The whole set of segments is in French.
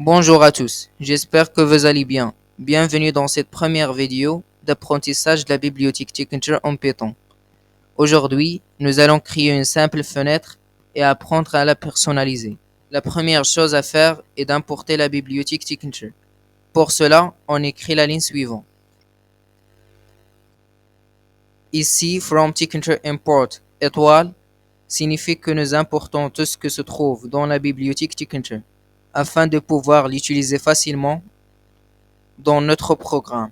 Bonjour à tous, j'espère que vous allez bien. Bienvenue dans cette première vidéo d'apprentissage de la bibliothèque Tkinter en Python. Aujourd'hui, nous allons créer une simple fenêtre et apprendre à la personnaliser. La première chose à faire est d'importer la bibliothèque Tkinter. Pour cela, on écrit la ligne suivante. Ici, from Tkinter import étoile signifie que nous importons tout ce que se trouve dans la bibliothèque Tkinter afin de pouvoir l'utiliser facilement dans notre programme.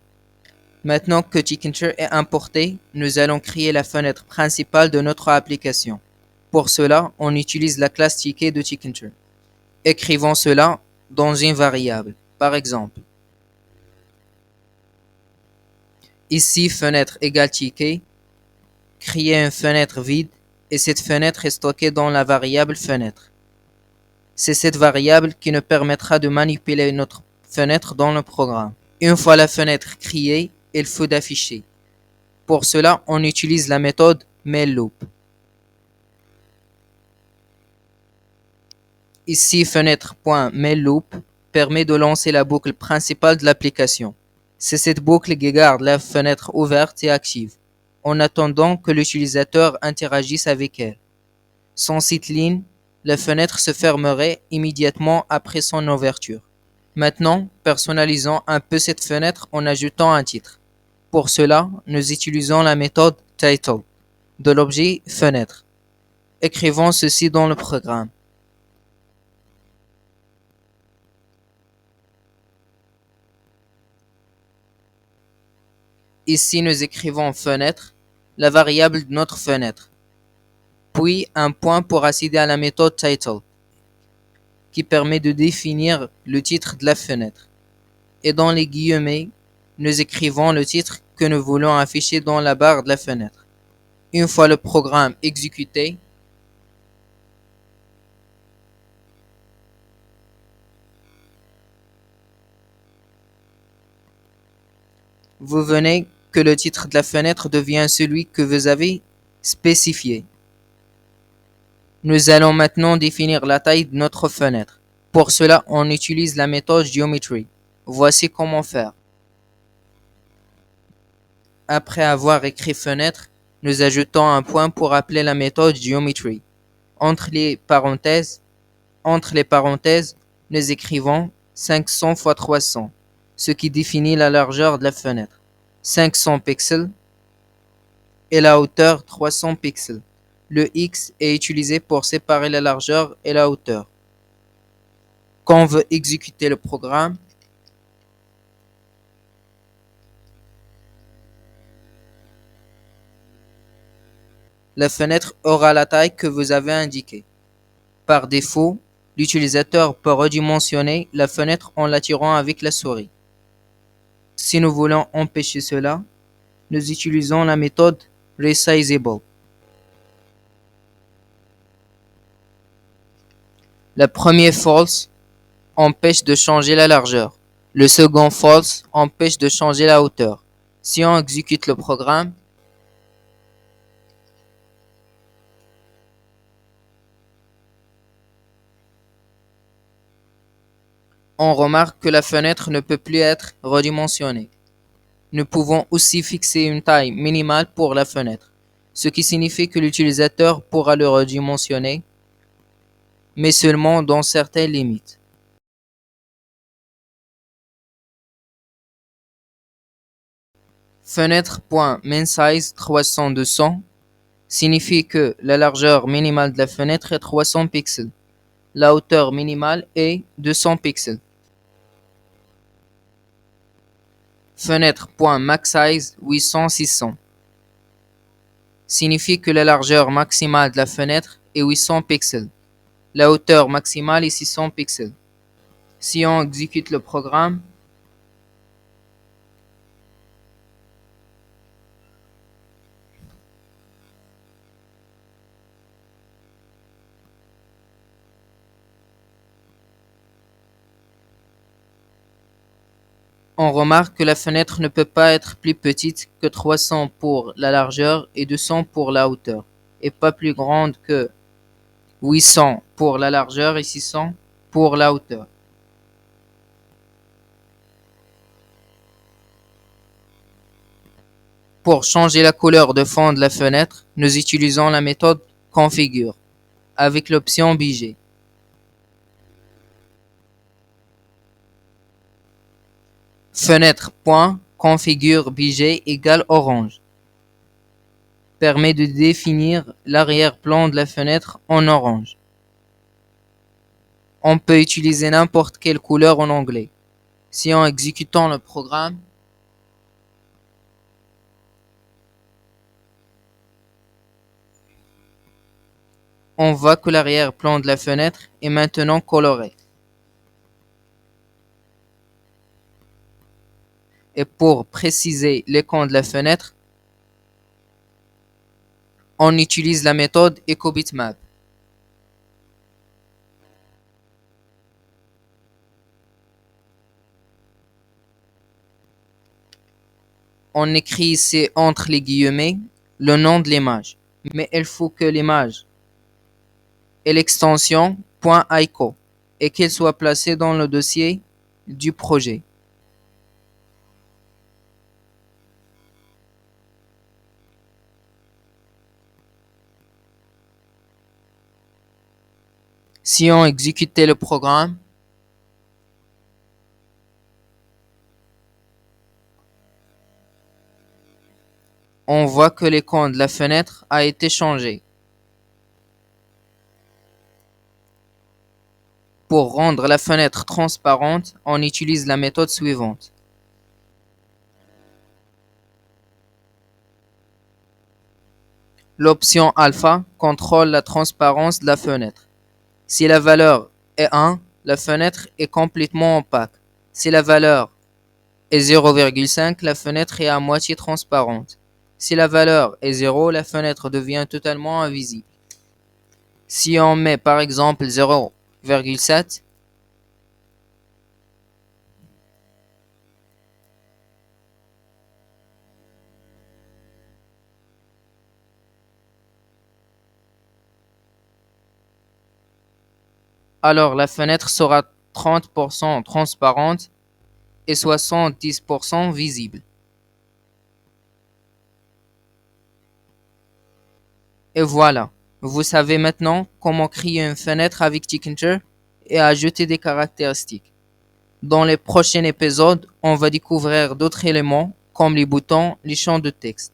Maintenant que Tkinter est importé, nous allons créer la fenêtre principale de notre application. Pour cela, on utilise la classe ticket de Tkinter. Écrivons cela dans une variable. Par exemple, ici fenêtre égale ticket, créer une fenêtre vide et cette fenêtre est stockée dans la variable fenêtre. C'est cette variable qui nous permettra de manipuler notre fenêtre dans le programme. Une fois la fenêtre créée, il faut d'afficher. Pour cela, on utilise la méthode mailLoop. Ici, fenêtre.mailLoop permet de lancer la boucle principale de l'application. C'est cette boucle qui garde la fenêtre ouverte et active, en attendant que l'utilisateur interagisse avec elle. Sans cette ligne, la fenêtre se fermerait immédiatement après son ouverture. Maintenant, personnalisons un peu cette fenêtre en ajoutant un titre. Pour cela, nous utilisons la méthode title de l'objet fenêtre. Écrivons ceci dans le programme. Ici, nous écrivons fenêtre, la variable de notre fenêtre, puis un point pour accéder à la méthode title, qui permet de définir le titre de la fenêtre. Et dans les guillemets, nous écrivons le titre que nous voulons afficher dans la barre de la fenêtre. Une fois le programme exécuté, vous venez que le titre de la fenêtre devient celui que vous avez spécifié. Nous allons maintenant définir la taille de notre fenêtre. Pour cela, on utilise la méthode Geometry. Voici comment faire. Après avoir écrit fenêtre, nous ajoutons un point pour appeler la méthode Geometry. Entre les parenthèses, nous écrivons 500 x 300, ce qui définit la largeur de la fenêtre. 500 pixels et la hauteur 300 pixels. Le X est utilisé pour séparer la largeur et la hauteur. Quand on veut exécuter le programme, la fenêtre aura la taille que vous avez indiquée. Par défaut, l'utilisateur peut redimensionner la fenêtre en l'attirant avec la souris. Si nous voulons empêcher cela, nous utilisons la méthode resizable. La première false empêche de changer la largeur. Le second false empêche de changer la hauteur. Si on exécute le programme, on remarque que la fenêtre ne peut plus être redimensionnée. Nous pouvons aussi fixer une taille minimale pour la fenêtre, ce qui signifie que l'utilisateur pourra le redimensionner, mais seulement dans certaines limites. Fenêtre.mainSize 300-200 signifie que la largeur minimale de la fenêtre est 300 pixels. La hauteur minimale est 200 pixels. Fenêtre.maxSize 800-600 signifie que la largeur maximale de la fenêtre est 800 pixels. La hauteur maximale est 600 pixels. Si on exécute le programme, on remarque que la fenêtre ne peut pas être plus petite que 300 pour la largeur et 200 pour la hauteur, et pas plus grande que 800 pour la largeur et 600 pour la hauteur. Pour changer la couleur de fond de la fenêtre, nous utilisons la méthode configure avec l'option BG. Fenêtre.configure BG égale orange permet de définir l'arrière-plan de la fenêtre en orange. On peut utiliser n'importe quelle couleur en anglais. Si en exécutant le programme, on voit que l'arrière-plan de la fenêtre est maintenant coloré. Et pour préciser l'écran de la fenêtre, on utilise la méthode EcoBitmap. On écrit ici entre les guillemets le nom de l'image, mais il faut que l'image ait l'extension .ico et qu'elle soit placée dans le dossier du projet. Si on exécutait le programme, on voit que l'écran de la fenêtre a été changé. Pour rendre la fenêtre transparente, on utilise la méthode suivante. L'option alpha contrôle la transparence de la fenêtre. Si la valeur est 1, la fenêtre est complètement opaque. Si la valeur est 0,5, la fenêtre est à moitié transparente. Si la valeur est 0, la fenêtre devient totalement invisible. Si on met par exemple 0,7, alors la fenêtre sera 30% transparente et 70% visible. Et voilà, vous savez maintenant comment créer une fenêtre avec Tkinter et ajouter des caractéristiques. Dans les prochains épisodes, on va découvrir d'autres éléments comme les boutons, les champs de texte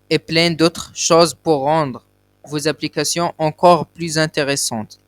et plein d'autres choses pour rendre vos applications encore plus intéressantes.